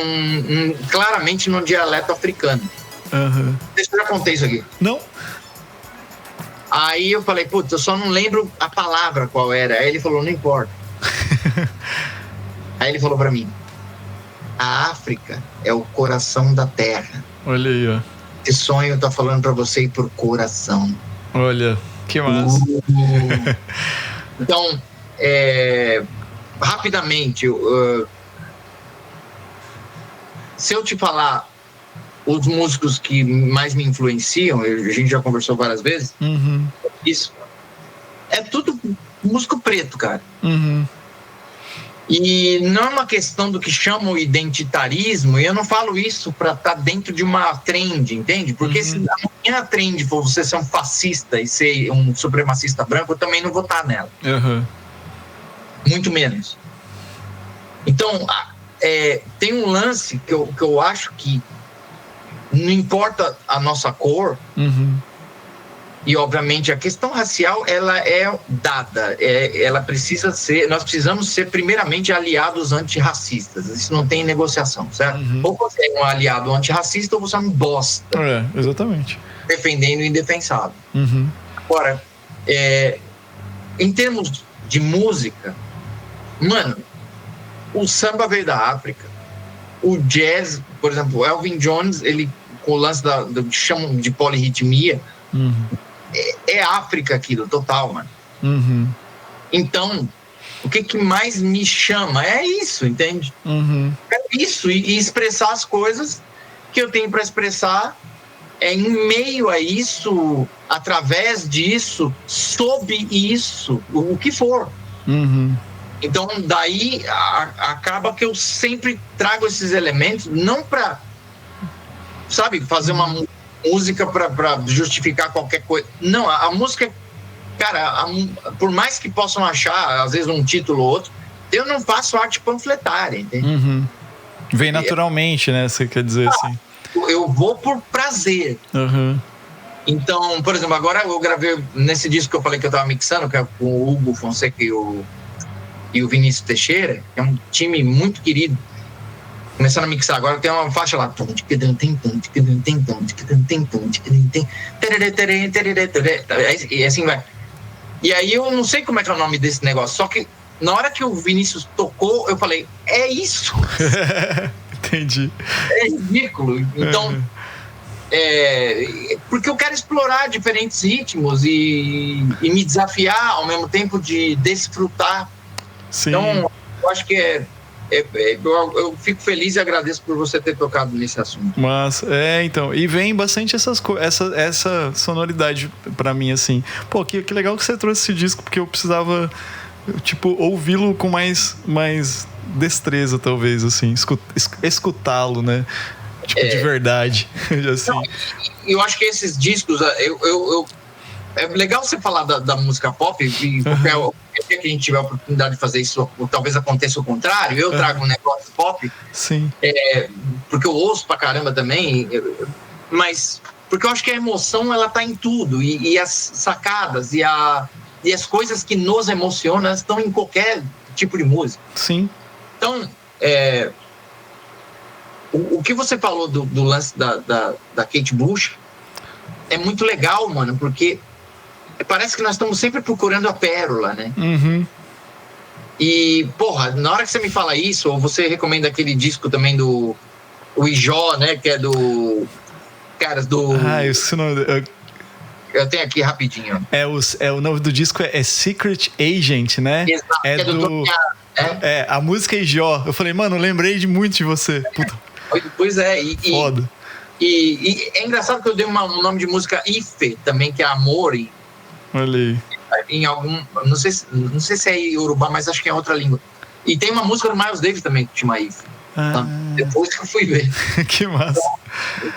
claramente num dialeto africano. Uhum. Deixa eu já contei isso aqui. Não? Aí eu falei, putz, eu só não lembro a palavra qual era. Aí ele falou, não importa. Aí ele falou pra mim, a África é o coração da terra. Olha aí, ó. Esse sonho eu tô falando pra você ir por coração. Olha, que massa. Então, rapidamente, se eu te falar os músicos que mais me influenciam, a gente já conversou várias vezes, isso é tudo músico preto, cara. Uhum. E não é uma questão do que chamam identitarismo, e eu não falo isso pra estar dentro de uma trend, entende? Porque se amanhã a trend for você ser um fascista e ser um supremacista branco, eu também não vou estar nela. Uhum. Muito menos. Então, tem um lance que eu acho que não importa a nossa cor, e obviamente a questão racial ela é dada, ela precisa ser, nós precisamos ser primeiramente aliados antirracistas, isso não tem negociação, certo? Ou você é um aliado antirracista ou você é um bosta. Exatamente. Defendendo o indefensável. Agora, em termos de música, mano, o samba veio da África, o jazz, por exemplo, o Elvin Jones, ele com o lance que chamam de polirritmia, é África aquilo, total, mano. Então, o que mais me chama é isso, entende? É isso, e expressar as coisas que eu tenho para expressar em meio a isso, através disso, sob isso, o que for. Então, daí acaba que eu sempre trago esses elementos, não para, sabe, fazer uma música para justificar qualquer coisa. Não, a música, cara, por mais que possam achar, às vezes, um título ou outro, eu não faço arte panfletária, entende? Vem naturalmente, né? Você quer dizer assim. Eu vou por prazer. Então, por exemplo, agora eu gravei nesse disco que eu falei que eu tava mixando, que é com o Hugo Fonseca e o Vinícius Teixeira, que é um time muito querido. Começando a mixar agora, tem uma faixa lá. E assim vai. E aí eu não sei como é que é o nome desse negócio, só que na hora que o Vinícius tocou, eu falei, é isso. Entendi. É ridículo. Então, porque eu quero explorar diferentes ritmos e me desafiar ao mesmo tempo de desfrutar. Sim. Então, eu acho que eu fico feliz e agradeço por você ter tocado nesse assunto. Mas, então, e vem bastante essa sonoridade pra mim, assim. Pô, que legal que você trouxe esse disco, porque eu precisava, tipo, ouvi-lo com mais destreza, talvez, assim, escutá-lo, né? Tipo, de verdade. Assim. Não, eu acho que esses discos, é legal você falar da música pop, e qualquer dia que a gente tiver a oportunidade de fazer isso, ou talvez aconteça o contrário, eu trago um negócio pop. Sim. Porque eu ouço pra caramba também, mas porque eu acho que a emoção, ela tá em tudo, e as sacadas, e as coisas que nos emocionam estão em qualquer tipo de música. Sim. Então, o que você falou do lance da Kate Bush é muito legal, mano, porque parece que nós estamos sempre procurando a pérola, né? Uhum. E, porra, na hora que você me fala isso, ou você recomenda aquele disco também do Ijó, né? Que é do... Caras do... eu esqueci o nome... Eu tenho aqui rapidinho. O nome do disco é Secret Agent, né? Exato, é do... a música é Ijó. Eu falei, mano, lembrei muito de você. Puta. Pois é. Foda. E é engraçado que eu dei um nome de música Ife também, que é Amor. Olha aí. Em algum... Não sei se é Yorubá, mas acho que é outra língua. E tem uma música do Miles Davis também que chama Ife. Tá? Depois que eu fui ver. Que massa.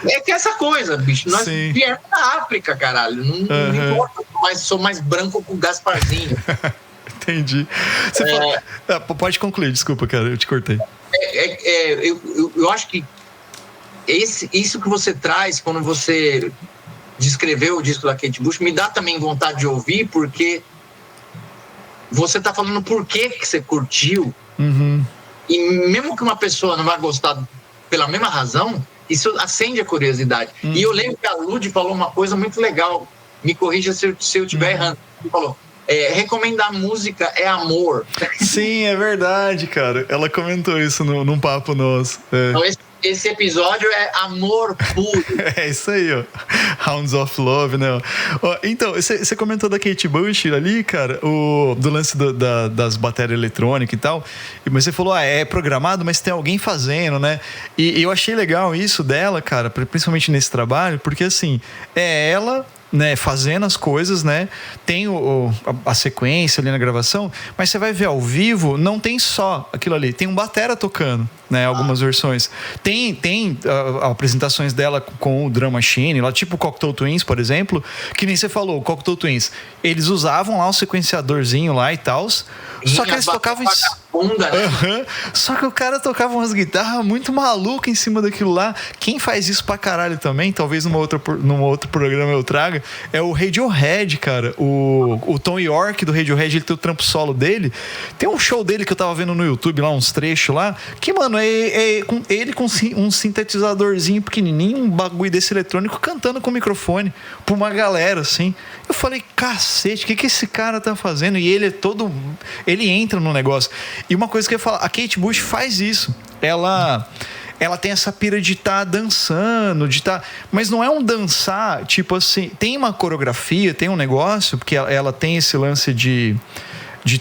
É que essa coisa, bicho. Nós viemos da África, caralho. Não importa, mas sou mais branco que o Gasparzinho. Entendi. Pode concluir, desculpa, cara, eu te cortei. Eu acho que isso que você traz quando você descreveu o disco da Kate Bush me dá também vontade de ouvir, porque você tá falando por que você curtiu. Uhum. E mesmo que uma pessoa não vá gostar pela mesma razão, isso acende a curiosidade. E eu lembro que a Lud falou uma coisa muito legal, me corrija se eu estiver errando. Ele falou, recomendar música é amor. Sim, é verdade, cara. Ela comentou isso num papo nosso. Então esse episódio é amor puro. É isso aí, ó. Hounds of Love, né? Então, você comentou da Kate Bush ali, cara, do lance das baterias eletrônicas e tal. Mas você falou, é programado, mas tem alguém fazendo, né? E eu achei legal isso dela, cara, principalmente nesse trabalho, porque assim, é ela, né, fazendo as coisas, né? Tem a sequência ali na gravação, mas você vai ver ao vivo, não tem só aquilo ali, tem um batera tocando, né? Algumas versões. Tem apresentações dela com o Drum Machine, lá tipo o Cocteau Twins, por exemplo, que nem você falou, o Cocteau Twins, eles usavam lá o sequenciadorzinho lá e tal, só que eles tocavam só que o cara tocava umas guitarras muito malucas em cima daquilo lá. Quem faz isso pra caralho também, talvez num outro programa eu traga, é o Radiohead, cara. O Tom York do Radiohead, ele tem o trampo solo dele. Tem um show dele que eu tava vendo no YouTube lá, uns trechos lá, que, mano, ele com um sintetizadorzinho pequenininho, um bagulho desse eletrônico, cantando com o microfone pra uma galera, assim. Eu falei, cacete, o que esse cara tá fazendo? E ele ele entra no negócio. E uma coisa que eu ia falar, a Kate Bush faz isso. Ela tem essa pira de estar dançando, mas não é um dançar, tipo assim, tem uma coreografia, tem um negócio, porque ela tem esse lance de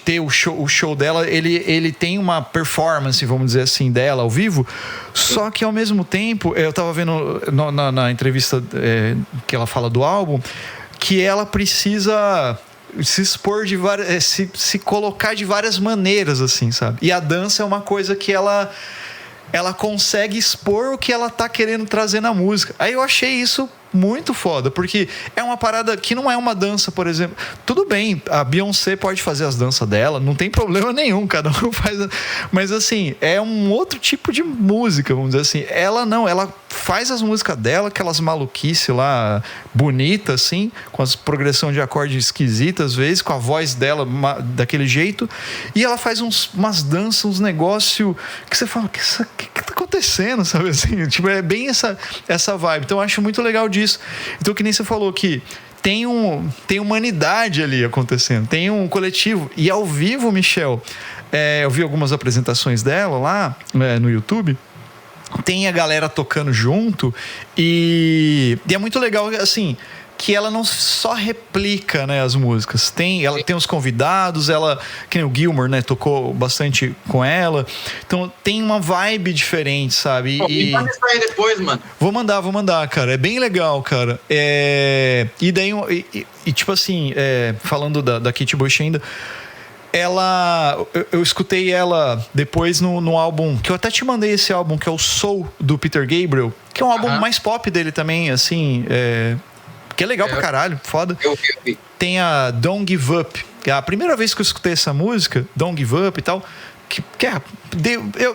ter o show dela, ele tem uma performance, vamos dizer assim, dela ao vivo, só que ao mesmo tempo, eu tava vendo na entrevista que ela fala do álbum, que ela precisa se expor de várias, se colocar de várias maneiras, assim, sabe? E a dança é uma coisa que ela consegue expor o que ela tá querendo trazer na música. Aí eu achei isso muito foda, porque é uma parada que não é uma dança, por exemplo. Tudo bem, a Beyoncé pode fazer as danças dela, não tem problema nenhum, cada um faz. Mas assim, é um outro tipo de música, vamos dizer assim. Ela não, ela faz as músicas dela, aquelas maluquices lá, bonitas, assim, com as progressão de acorde esquisitas, às vezes, com a voz dela daquele jeito, e ela faz umas danças, uns negócios que você fala, que tá acontecendo, sabe assim? Tipo, é bem essa vibe. Então eu acho muito legal disso. Então, que nem você falou que tem humanidade ali acontecendo, tem um coletivo. E ao vivo, Michel, eu vi algumas apresentações dela lá no YouTube, tem a galera tocando junto, e é muito legal, assim, que ela não só replica, né, as músicas. Ela tem os convidados, que nem o Gilmour, né, tocou bastante com ela. Então tem uma vibe diferente, sabe? E manda isso aí depois, mano. Vou mandar, cara. É bem legal, cara. E daí, tipo assim, falando da Kate Bush ainda, eu escutei ela depois no álbum, que eu até te mandei esse álbum, que é o Soul, do Peter Gabriel, que é um álbum mais pop dele também, assim, que é legal pra caralho, foda. Eu vi. Tem a Don't Give Up, que é a primeira vez que eu escutei essa música, Don't Give Up e tal,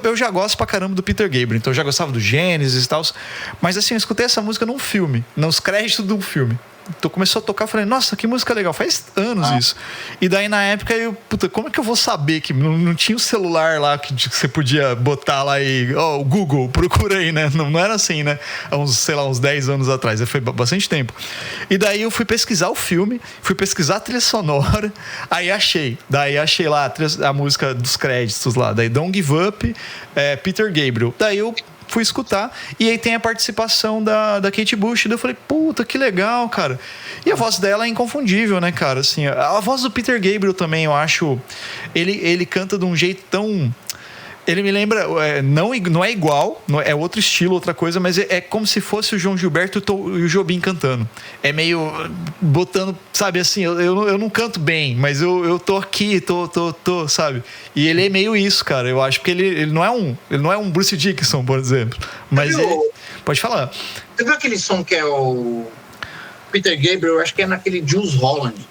eu já gosto pra caramba do Peter Gabriel, então eu já gostava do Genesis e tal, mas assim, eu escutei essa música num filme, nos créditos de um filme. Então começou a tocar, eu falei, nossa, que música legal, faz anos isso. E daí na época puta, como é que eu vou saber que não tinha o celular lá que você podia botar lá e, o Google, procura aí, né? Não era assim, né? Há uns 10 anos atrás, foi bastante tempo. E daí eu fui pesquisar o filme, fui pesquisar a trilha sonora, aí achei lá a música dos créditos lá, daí Don't Give Up, Peter Gabriel. Daí eu fui escutar, e aí tem a participação da Kate Bush, daí eu falei, puta, que legal, cara. E a voz dela é inconfundível, né, cara, assim, a voz do Peter Gabriel também, eu acho, ele canta de um jeito tão... Ele me lembra, não é igual, é outro estilo, outra coisa, mas é como se fosse o João Gilberto e o Jobim cantando. É meio botando, sabe, assim, eu não canto bem, mas eu tô aqui, tô, sabe? E ele é meio isso, cara, eu acho, porque ele não é um Bruce Dickinson, por exemplo. Mas pode falar. Você viu aquele som que é o Peter Gabriel, eu acho que é naquele Jules Holland,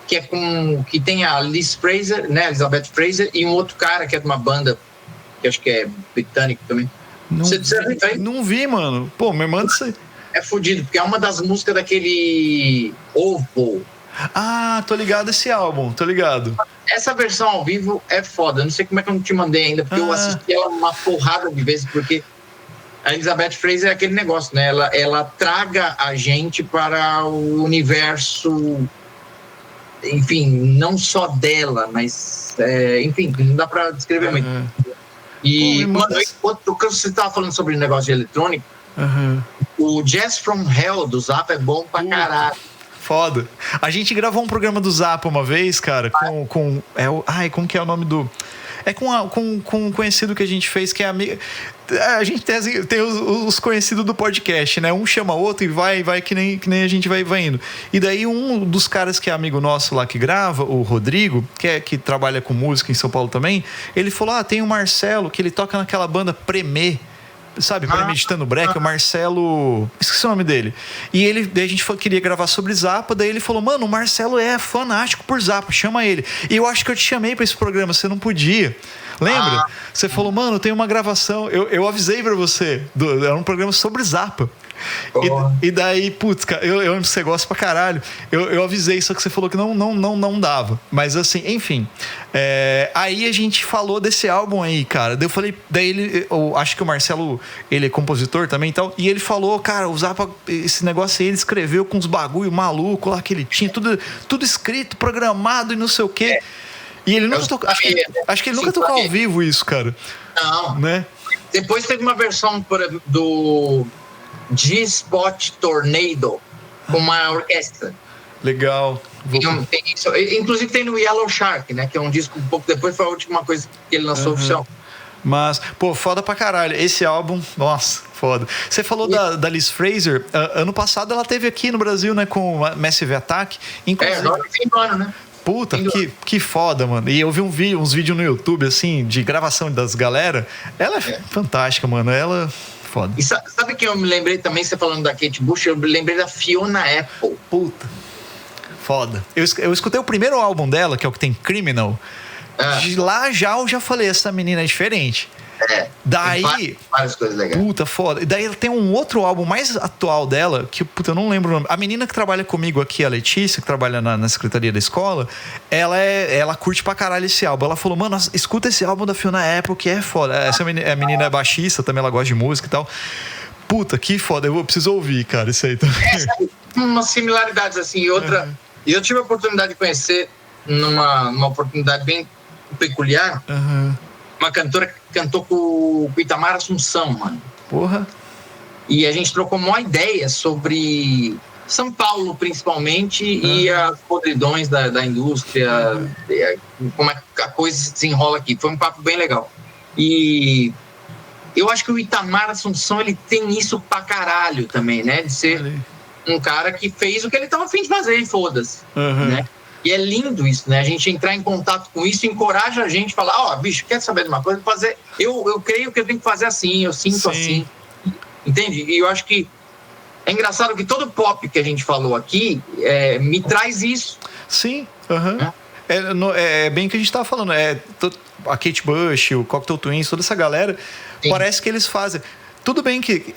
que tem a Liz Fraser, né, Elizabeth Fraser, e um outro cara que é de uma banda que acho que é britânico também. Você viu aí? Não vi, mano. Pô, me manda isso aí. É fudido, porque é uma das músicas daquele Ovo. Ah, tô ligado esse álbum, tô ligado. Essa versão ao vivo é foda. Eu não sei como é que eu não te mandei ainda, porque eu assisti ela uma porrada de vezes, porque a Elizabeth Fraser é aquele negócio, né? Ela traga a gente para o universo, enfim, não só dela, mas, enfim, não dá pra descrever muito. E, mano, quando você estava falando sobre o negócio de eletrônico, o Jazz from Hell do Zappa é bom pra caralho. Foda. A gente gravou um programa do Zappa uma vez, cara, como que é o nome do... É com um conhecido que a gente fez, que é amigo... A gente tem os conhecidos do podcast, né? Um chama outro e vai que nem a gente vai indo. E daí um dos caras que é amigo nosso lá que grava, o Rodrigo, que trabalha com música em São Paulo também, ele falou, tem o Marcelo, que ele toca naquela banda Premê, sabe? Premeditando Break, o Marcelo... Esqueci o nome dele. E daí a gente queria gravar sobre Zappa, daí ele falou, mano, o Marcelo é fanático por Zappa, chama ele. E eu acho que eu te chamei pra esse programa, você não podia. Lembra? Você falou, mano, tem uma gravação. Eu avisei pra você. Era um programa sobre Zappa. E daí, putz, cara, eu lembro que você gosta pra caralho. Eu avisei, só que você falou que não dava. Mas assim, enfim. Aí a gente falou desse álbum aí, cara. Daí eu falei, eu acho que o Marcelo, ele é compositor também e tal. E ele falou, cara, o Zappa, esse negócio aí, ele escreveu com uns bagulho maluco lá que ele tinha, tudo escrito, programado e não sei o quê. E ele nunca tocou. Acho que ele nunca tocou ao vivo isso, cara. Não. Né? Depois teve uma versão do G-Spot Tornado com uma orquestra. Legal. Inclusive tem no Yellow Shark, né? Que é um disco um pouco depois, foi a última coisa que ele lançou oficial. Mas, pô, foda pra caralho. Esse álbum, nossa, foda. Você falou da Liz Fraser. Ano passado ela teve aqui no Brasil, né? Com o Massive Attack. Agora no fim do ano, né? Puta, que foda, mano. E eu vi uns vídeos no YouTube, assim, de gravação das galera. Ela é fantástica, mano. Ela... Foda. E sabe que eu me lembrei também, você falando da Kate Bush, eu me lembrei da Fiona Apple. Puta. Foda. Eu escutei o primeiro álbum dela, que é o que tem Criminal. De lá eu já falei, essa menina é diferente. Daí... Várias coisas legais. Puta, foda. E daí ela tem um outro álbum mais atual dela, que, puta, eu não lembro o nome. A menina que trabalha comigo aqui, a Letícia, que trabalha na secretaria da escola, ela curte pra caralho esse álbum. Ela falou, mano, escuta esse álbum da Fiona Apple, que é foda. Essa menina é baixista, também ela gosta de música e tal. Puta, que foda. Eu preciso ouvir, cara, isso aí também. Umas similaridades, assim, e outra... E eu tive a oportunidade de conhecer, numa oportunidade bem peculiar, uma cantora que cantou com o Itamar Assunção, mano. Porra. E a gente trocou uma ideia sobre São Paulo, principalmente, e as podridões da indústria, como a coisa se desenrola aqui. Foi um papo bem legal. E eu acho que o Itamar Assunção, ele tem isso pra caralho também, né? De ser um cara que fez o que ele tava a fim de fazer, e foda-se, né? E é lindo isso, né? A gente entrar em contato com isso, encoraja a gente a falar, bicho, quer saber de uma coisa? Fazer, eu creio que eu tenho que fazer assim, eu sinto assim. Entende? E eu acho que é engraçado que todo pop que a gente falou aqui me traz isso. Sim, é bem o que a gente estava falando. A Kate Bush, o Cocteau Twins, toda essa galera, parece que eles fazem. Tudo bem que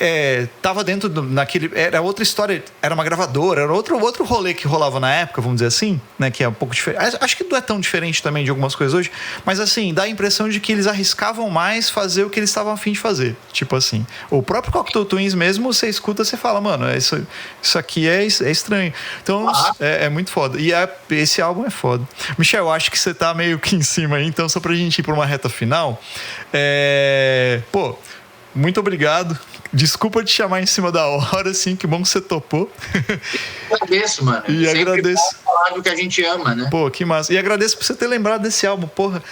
tava dentro naquele... Era outra história, era uma gravadora, era outro rolê que rolava na época, vamos dizer assim, né? Que é um pouco diferente. Acho que não é tão diferente também de algumas coisas hoje, mas assim, dá a impressão de que eles arriscavam mais fazer o que eles estavam a fim de fazer. Tipo assim, o próprio Cocteau Twins mesmo, você escuta, você fala, mano, isso aqui é estranho. Então, é muito foda. E esse álbum é foda. Michel, eu acho que você tá meio que em cima aí, então só pra gente ir pra uma reta final. Muito obrigado. Desculpa te chamar em cima da hora, assim, que bom que você topou. Eu agradeço, mano. E agradeço. Falar do que a gente ama, né? Pô, que massa. E agradeço por você ter lembrado desse álbum, porra.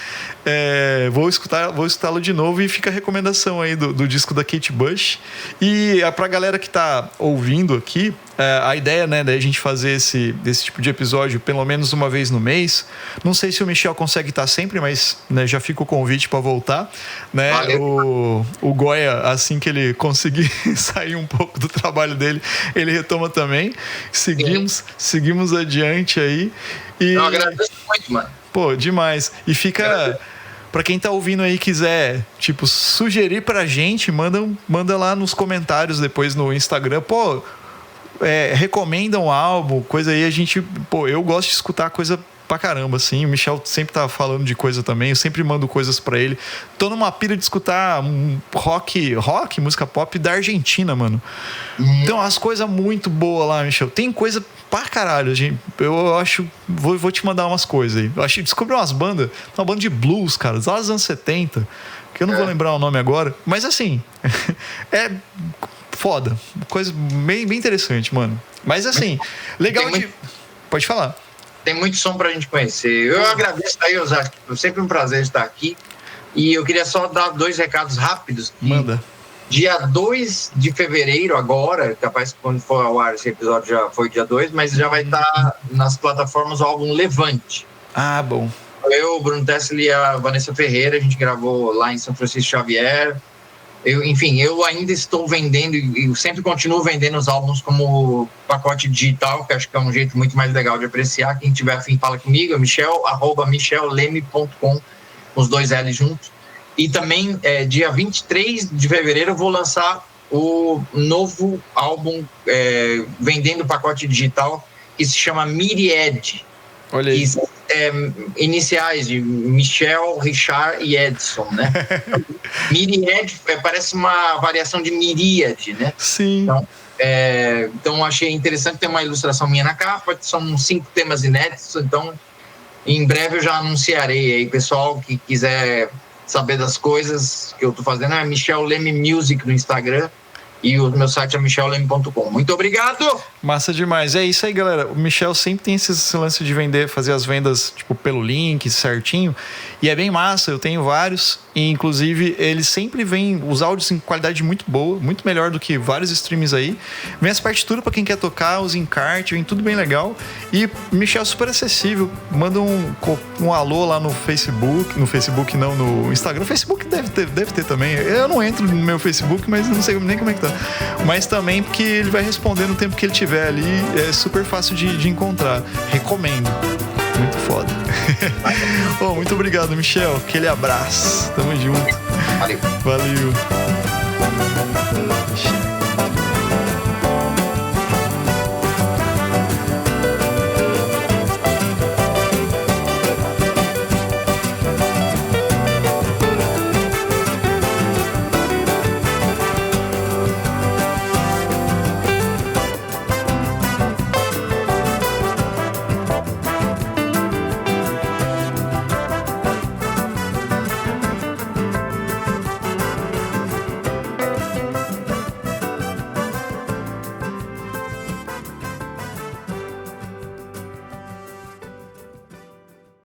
Vou escutá-lo de novo e fica a recomendação aí do disco da Kate Bush. E pra galera que tá ouvindo aqui, a ideia, né, da gente fazer esse tipo de episódio pelo menos uma vez no mês. Não sei se o Michel consegue estar sempre, mas né, já fica o convite para voltar, né? O Goya, assim que ele conseguir sair um pouco do trabalho dele, ele retoma também. Seguimos adiante aí. Eu agradeço muito, mano. Pô, demais. E fica... Pra quem tá ouvindo aí e quiser, tipo, sugerir pra gente, manda lá nos comentários depois no Instagram. Pô, recomenda um álbum, coisa aí, a gente... Pô, eu gosto de escutar coisa pra caramba, assim. O Michel sempre tá falando de coisa também, eu sempre mando coisas pra ele. Tô numa pira de escutar rock, música pop da Argentina, mano. Então, as coisas muito boas lá, Michel. Tem coisa pra caralho, gente. Eu acho... Vou te mandar umas coisas aí. Eu acho que descobri uma banda de blues, cara, lá dos anos 70, que eu não vou lembrar o nome agora, mas assim, é foda. Coisa bem interessante, mano. Mas assim, legal de... Pode falar. Tem muito som pra gente conhecer. Eu agradeço aí, Osasco. É sempre um prazer estar aqui. E eu queria só dar 2 recados rápidos. Manda. Dia 2 de fevereiro agora, capaz que quando for ao ar esse episódio já foi dia 2, mas já vai estar nas plataformas o álbum Levante. Ah, bom. Eu, o Bruno Tesli e a Vanessa Ferreira, a gente gravou lá em São Francisco Xavier. Eu ainda estou vendendo e eu sempre continuo vendendo os álbuns como pacote digital, que acho que é um jeito muito mais legal de apreciar. Quem tiver afim, fala comigo, é michel@michelleme.com, os 2 L juntos. E também, dia 23 de fevereiro, eu vou lançar o novo álbum vendendo pacote digital, que se chama Myriad. Olha aí. Iniciais de Michel, Richard e Edson, né? Myriad parece uma variação de miríade, né? Sim. Então achei interessante ter uma ilustração minha na capa, são 5 temas inéditos, então em breve eu já anunciarei aí, pessoal que quiser saber das coisas que eu tô fazendo, é Michel Leme Music no Instagram. E o meu site é michelleme.com. Muito obrigado! Massa demais. É isso aí, galera. O Michel sempre tem esse lance de fazer as vendas tipo, pelo link, certinho. E é bem massa, eu tenho vários. E, inclusive, ele sempre vem os áudios em qualidade muito boa, muito melhor do que vários streams aí. Vem as partituras pra quem quer tocar, os encartes, vem tudo bem legal. E Michel super acessível. Manda um alô lá no Facebook. No Facebook não, no Instagram. No Facebook deve ter também. Eu não entro no meu Facebook, mas não sei nem como é que tá. Mas também porque ele vai responder no tempo que ele tiver ali. É super fácil de encontrar. Recomendo. Muito foda. Muito obrigado, Michel. Aquele abraço. Tamo junto. Valeu. Valeu.